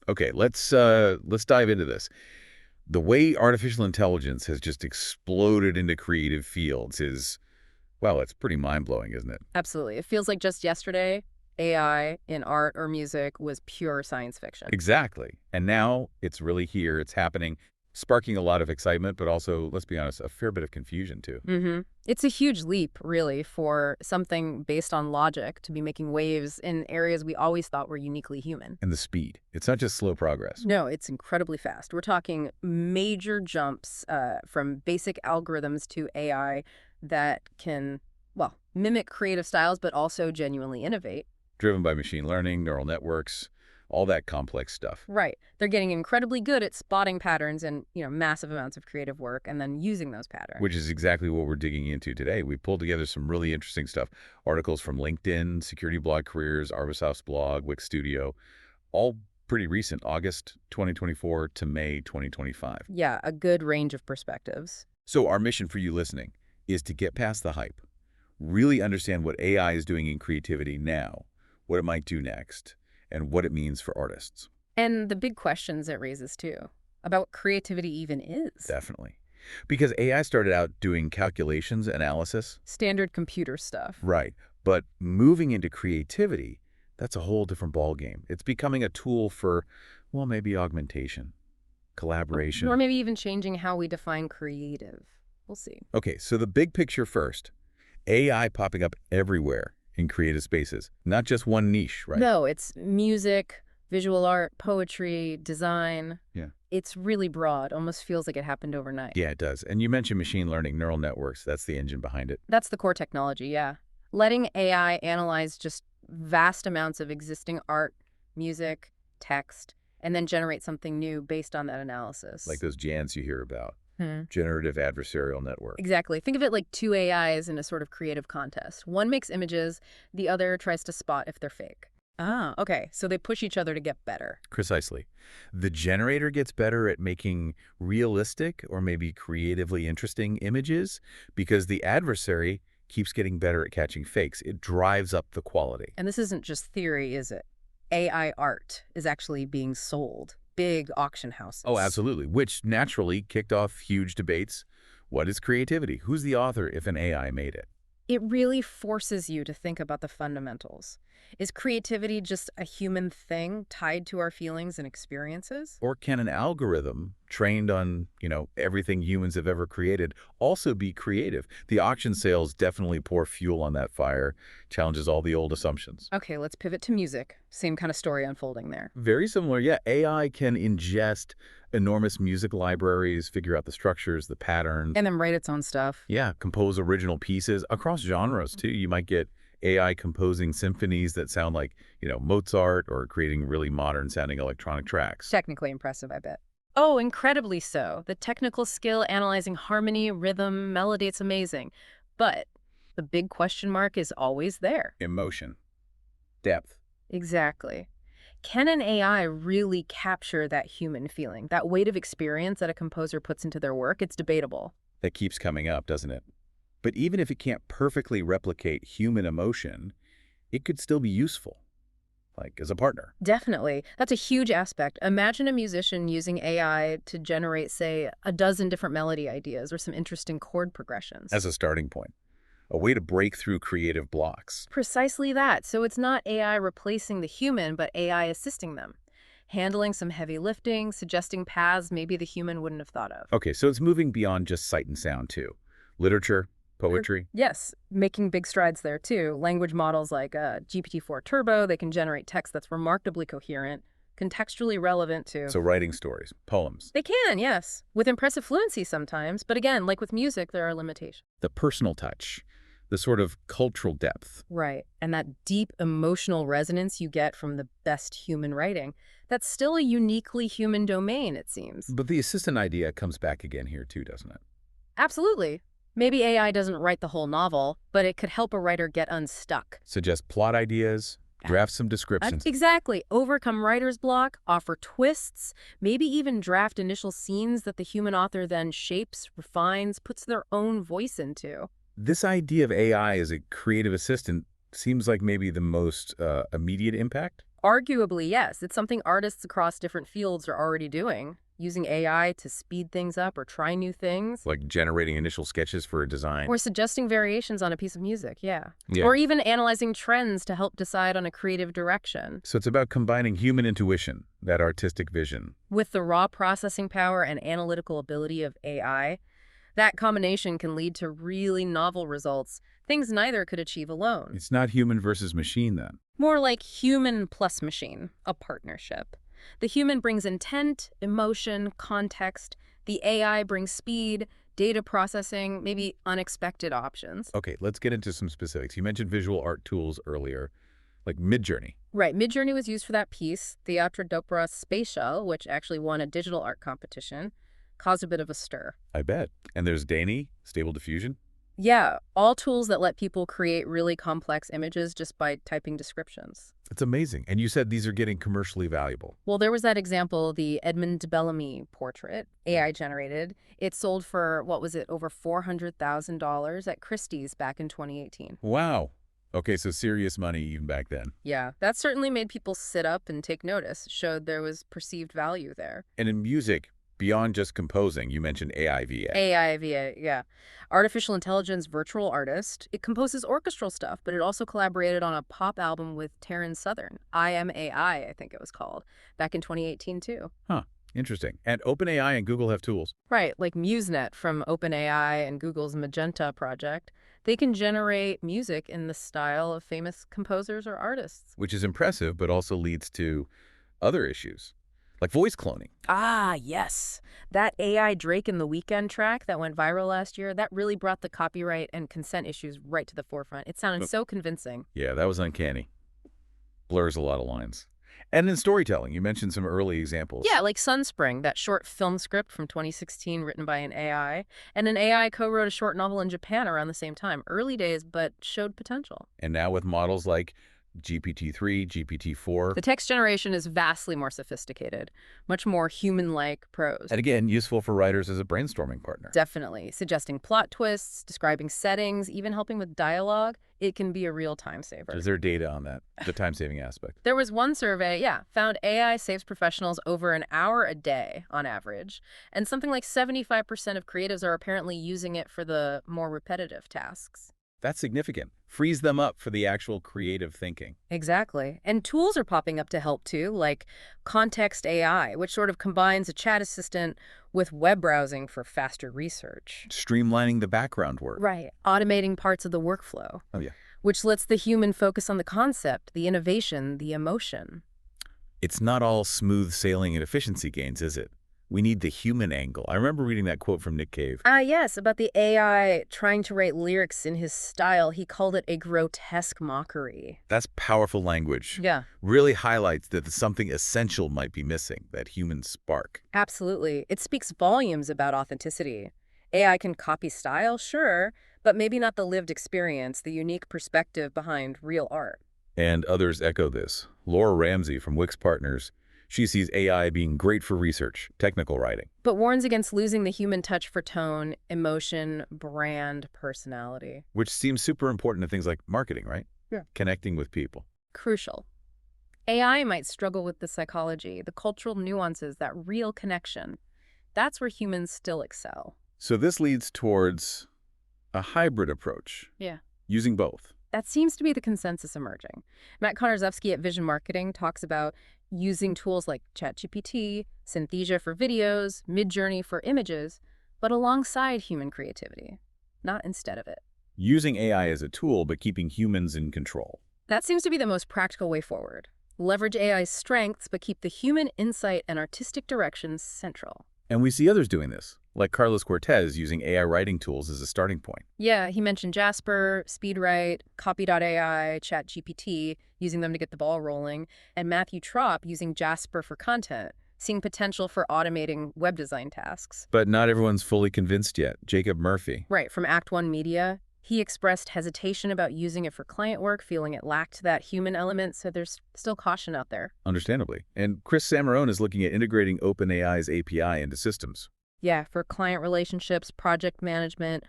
Okay, let's dive into this. The way artificial intelligence has just exploded into creative fields is, well, it's pretty mind-blowing, isn't it? Absolutely. It feels like just yesterday, AI in art or music was pure science fiction. Exactly. And now it's really here, it's happening, sparking a lot of excitement, but also, let's be honest, a fair bit of confusion too. It's a huge leap, really, for something based on logic to be making waves in areas we always thought were uniquely human. And the speed. It's not just slow progress. No, it's incredibly fast. We're talking major jumps from basic algorithms to AI that can, well, mimic creative styles, but also genuinely innovate. Driven by machine learning, neural networks, all that complex stuff. Right. They're getting incredibly good at spotting patterns and, massive amounts of creative work and then using those patterns. Which is exactly what we're digging into today. We pulled together some really interesting stuff. Articles from LinkedIn, Security Blog Careers, Arvisoft's blog, Wix Studio, all pretty recent, August 2024 to May 2025. Yeah, a good range of perspectives. So our mission for you listening is to get past the hype, really understand what AI is doing in creativity now, what it might do next, and what it means for artists. And the big questions it raises, too, about what creativity even is. Definitely. Because AI started out doing calculations, analysis. Standard computer stuff. Right. But moving into creativity, that's a whole different ballgame. It's becoming a tool for, well, maybe augmentation, collaboration. Or maybe even changing how we define creative. We'll see. Okay, so the big picture first. AI popping up everywhere in creative spaces, not just one niche, right? No, it's music, visual art, poetry, design. Yeah. It's really broad, almost feels like it happened overnight. Yeah, it does. And you mentioned machine learning, neural networks. That's the engine behind it. That's the core technology, yeah. Letting AI analyze just vast amounts of existing art, music, text, and then generate something new based on that analysis. Like those GANs you hear about, Hmm. generative adversarial network. Exactly. Think of it like two AIs in a sort of creative contest. One makes images, the other tries to spot if they're fake. Ah, okay. So they push each other to get better. Precisely. The generator gets better at making realistic or maybe creatively interesting images because the adversary keeps getting better at catching fakes. It drives up the quality. And this isn't just theory, is it? AI art is actually being sold. Big auction houses. Oh, absolutely. Which naturally kicked off huge debates. What is creativity? Who's the author if an AI made it? It really forces you to think about the fundamentals. Is creativity just a human thing tied to our feelings and experiences? Or can an algorithm trained on, everything humans have ever created also be creative? The auction sales definitely pour fuel on that fire, challenges all the old assumptions. Okay, let's pivot to music. Same kind of story unfolding there. Very similar, yeah. AI can ingest enormous music libraries, figure out the structures, the patterns. And then write its own stuff. Yeah, compose original pieces across genres, too. You might get AI composing symphonies that sound like, Mozart or creating really modern-sounding electronic tracks. Technically impressive, I bet. Oh, incredibly so. The technical skill analyzing harmony, rhythm, melody, it's amazing. But the big question mark is always there. Emotion, depth. Exactly. Can an AI really capture that human feeling, that weight of experience that a composer puts into their work? It's debatable. That keeps coming up, doesn't it? But even if it can't perfectly replicate human emotion, it could still be useful, like as a partner. Definitely. That's a huge aspect. Imagine a musician using AI to generate, say, a dozen different melody ideas or some interesting chord progressions. As a starting point, a way to break through creative blocks. Precisely that. So it's not AI replacing the human, but AI assisting them, handling some heavy lifting, suggesting paths maybe the human wouldn't have thought of. Okay, so it's moving beyond just sight and sound, too. Literature, poetry. Yes, making big strides there, too. Language models like GPT-4 Turbo, they can generate text that's remarkably coherent, contextually relevant to... So writing stories, poems. They can, yes, with impressive fluency sometimes. But again, like with music, there are limitations. The personal touch, the sort of cultural depth. Right, and that deep emotional resonance you get from the best human writing, that's still a uniquely human domain, it seems. But the assistant idea comes back again here, too, doesn't it? Absolutely. Maybe AI doesn't write the whole novel, but it could help a writer get unstuck. Suggest plot ideas, draft some descriptions. Exactly. Overcome writer's block, offer twists, maybe even draft initial scenes that the human author then shapes, refines, puts their own voice into. This idea of AI as a creative assistant seems like maybe the most immediate impact. Arguably, yes. It's something artists across different fields are already doing, using AI to speed things up or try new things. Like generating initial sketches for a design. Or suggesting variations on a piece of music, yeah. Yeah. Or even analyzing trends to help decide on a creative direction. So it's about combining human intuition, that artistic vision. With the raw processing power and analytical ability of AI, that combination can lead to really novel results, things neither could achieve alone. It's not human versus machine then. More like human plus machine, a partnership. The human brings intent, emotion, context. The AI brings speed, data processing, maybe unexpected options. Okay, let's get into some specifics. You mentioned visual art tools earlier, like Midjourney. Right, Midjourney was used for that piece. Theatra Dopra's Space Shell, which actually won a digital art competition, caused a bit of a stir. I bet. And there's Dany, Stable Diffusion. Yeah, all tools that let people create really complex images just by typing descriptions. It's amazing. And you said these are getting commercially valuable. Well, there was that example, the Edmund de Bellamy portrait, AI generated. It sold for, what was it, over $400,000 at Christie's back in 2018. Wow. Okay, so serious money even back then. Yeah, that certainly made people sit up and take notice, showed there was perceived value there. And in music, beyond just composing, you mentioned AI VA. AI via, yeah. Artificial intelligence virtual artist. It composes orchestral stuff, but it also collaborated on a pop album with Taryn Southern. I Am AI, I think it was called, back in 2018 too. Huh. Interesting. And OpenAI and Google have tools. Right, like MuseNet from OpenAI and Google's Magenta project. They can generate music in the style of famous composers or artists. Which is impressive, but also leads to other issues, like voice cloning. Ah, yes. That AI Drake in the Weekend track that went viral last year, that really brought the copyright and consent issues right to the forefront. It sounded so convincing. Yeah, that was uncanny. Blurs a lot of lines. And in storytelling, you mentioned some early examples. Yeah, like Sunspring, that short film script from 2016 written by an AI. And an AI co-wrote a short novel in Japan around the same time. Early days, but showed potential. And now with models like GPT-3, GPT-4. The text generation is vastly more sophisticated, much more human-like prose. And again, useful for writers as a brainstorming partner. Definitely. Suggesting plot twists, describing settings, even helping with dialogue. It can be a real time saver. Is there data on that, the time-saving aspect? There was one survey, found AI saves professionals over an hour a day on average. And something like 75% of creatives are apparently using it for the more repetitive tasks. That's significant. Frees them up for the actual creative thinking. Exactly. And tools are popping up to help too, like Context AI, which sort of combines a chat assistant with web browsing for faster research. Streamlining the background work. Right. Automating parts of the workflow. Oh, yeah. Which lets the human focus on the concept, the innovation, the emotion. It's not all smooth sailing and efficiency gains, is it? We need the human angle. I remember reading that quote from Nick Cave. Yes, about the AI trying to write lyrics in his style. He called it a grotesque mockery. That's powerful language. Yeah. Really highlights that something essential might be missing, that human spark. Absolutely. It speaks volumes about authenticity. AI can copy style, sure, but maybe not the lived experience, the unique perspective behind real art. And others echo this. Laura Ramsey from Wix Partners, she sees AI being great for research, technical writing. But warns against losing the human touch for tone, emotion, brand, personality. Which seems super important to things like marketing, right? Yeah. Connecting with people. Crucial. AI might struggle with the psychology, the cultural nuances, that real connection. That's where humans still excel. So this leads towards a hybrid approach. Yeah. Using both. That seems to be the consensus emerging. Matt Konarzewski at Vision Marketing talks about using tools like ChatGPT, Synthesia for videos, Midjourney for images, but alongside human creativity, not instead of it. Using AI as a tool, but keeping humans in control. That seems to be the most practical way forward. Leverage AI's strengths, but keep the human insight and artistic directions central. And we see others doing this, like Carlos Cortez using AI writing tools as a starting point. Yeah, he mentioned Jasper, SpeedWrite, Copy.ai, ChatGPT, using them to get the ball rolling, and Matthew Trop using Jasper for content, seeing potential for automating web design tasks. But not everyone's fully convinced yet. Jacob Murphy. Right, from Act One Media, he expressed hesitation about using it for client work, feeling it lacked that human element, so there's still caution out there. Understandably. And Chris Samarone is looking at integrating OpenAI's API into systems. Yeah, for client relationships, project management,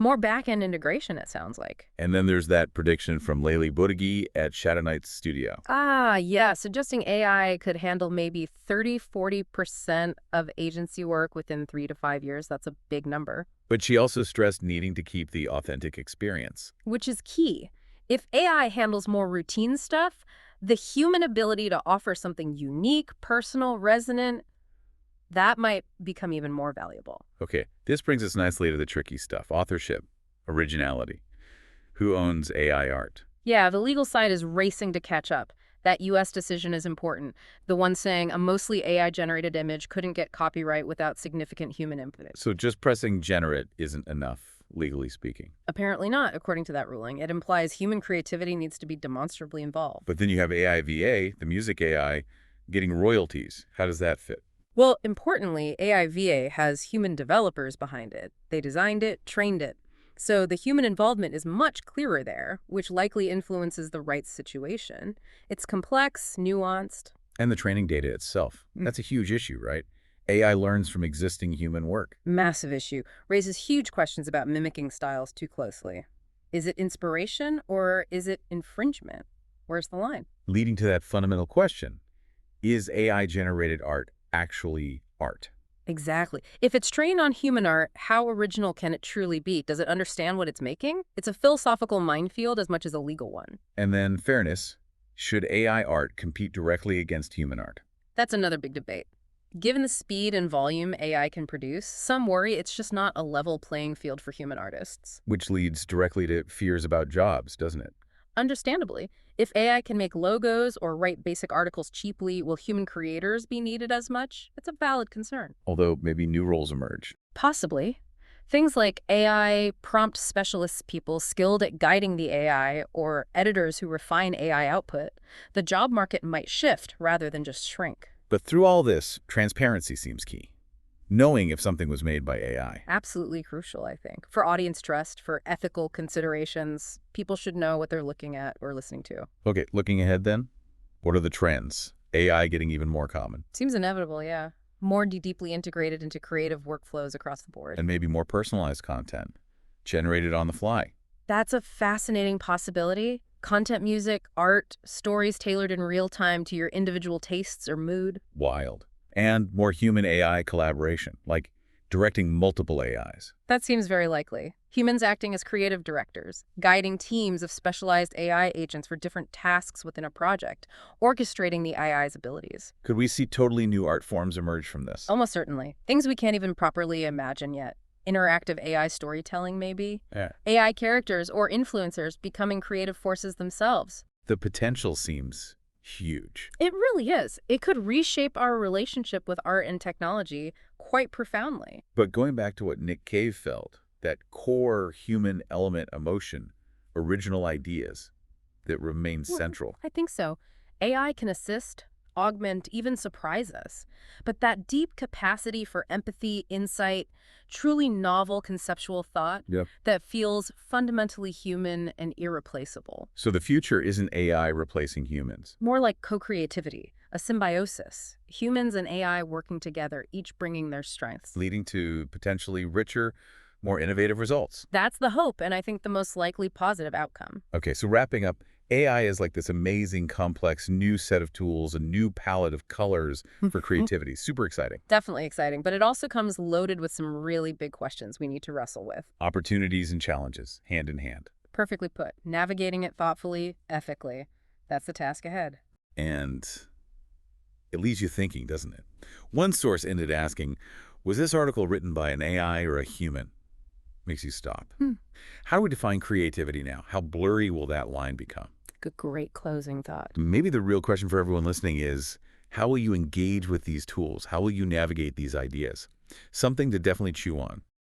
More back-end integration, it sounds like. And then there's that prediction from Layli Boudegui at Shadow Knight's studio. Ah, yeah, suggesting AI could handle maybe 30–40% of agency work within 3 to 5 years. That's a big number. But she also stressed needing to keep the authentic experience. Which is key. If AI handles more routine stuff, the human ability to offer something unique, personal, resonant, that might become even more valuable. Okay, this brings us nicely to the tricky stuff: authorship, originality. Who owns AI art? Yeah, the legal side is racing to catch up. That U.S. decision is important. The one saying a mostly AI-generated image couldn't get copyright without significant human input. So just pressing generate isn't enough, legally speaking. Apparently not, according to that ruling. It implies human creativity needs to be demonstrably involved. But then you have AI VA, the music AI, getting royalties. How does that fit? Well, importantly, AI VA has human developers behind it. They designed it, trained it. So the human involvement is much clearer there, which likely influences the rights situation. It's complex, nuanced. And the training data itself. That's a huge issue, right? AI learns from existing human work. Massive issue. Raises huge questions about mimicking styles too closely. Is it inspiration or is it infringement? Where's the line? Leading to that fundamental question: is AI-generated art actually art? Exactly. If it's trained on human art, how original can it truly be? Does it understand what it's making? It's a philosophical minefield as much as a legal one. And then fairness. Should AI art compete directly against human art? That's another big debate. Given the speed and volume AI can produce, some worry it's just not a level playing field for human artists. Which leads directly to fears about jobs, doesn't it? Understandably, if AI can make logos or write basic articles cheaply, will human creators be needed as much? It's a valid concern. Although maybe new roles emerge. Possibly. Things like AI prompt specialists, people skilled at guiding the AI, or editors who refine AI output, the job market might shift rather than just shrink. But through all this, transparency seems key. Knowing if something was made by AI. Absolutely crucial, I think. For audience trust, for ethical considerations, people should know what they're looking at or listening to. Okay, looking ahead then, what are the trends? AI getting even more common. Seems inevitable, yeah. More deeply integrated into creative workflows across the board. And maybe more personalized content, generated on the fly. That's a fascinating possibility. Content, music, art, stories tailored in real time to your individual tastes or mood. Wild. And more human-AI collaboration, like directing multiple AIs. That seems very likely. Humans acting as creative directors, guiding teams of specialized AI agents for different tasks within a project, orchestrating the AI's abilities. Could we see totally new art forms emerge from this? Almost certainly. Things we can't even properly imagine yet. Interactive AI storytelling, maybe. Yeah. AI characters or influencers becoming creative forces themselves. The potential seems huge. It really is. It could reshape our relationship with art and technology quite profoundly. But going back to what Nick Cave felt, that core human element, emotion, original ideas that remain central. I think so. AI can assist, augment, even surprise us. But that deep capacity for empathy, insight, truly novel conceptual thought that feels fundamentally human and irreplaceable. So the future isn't AI replacing humans. More like co-creativity, a symbiosis. Humans and AI working together, each bringing their strengths. Leading to potentially richer, more innovative results. That's the hope, and I think the most likely positive outcome. Okay, so wrapping up, AI is like this amazing, complex, new set of tools, a new palette of colors for creativity. Super exciting. Definitely exciting, but it also comes loaded with some really big questions we need to wrestle with. Opportunities and challenges, hand in hand. Perfectly put. Navigating it thoughtfully, ethically. That's the task ahead. And it leaves you thinking, doesn't it? One source ended asking, was this article written by an AI or a human? Makes you stop. How do we define creativity now? How blurry will that line become? Good, great closing thought. Maybe the real question for everyone listening is, how will you engage with these tools? How will you navigate these ideas? Something to definitely chew on.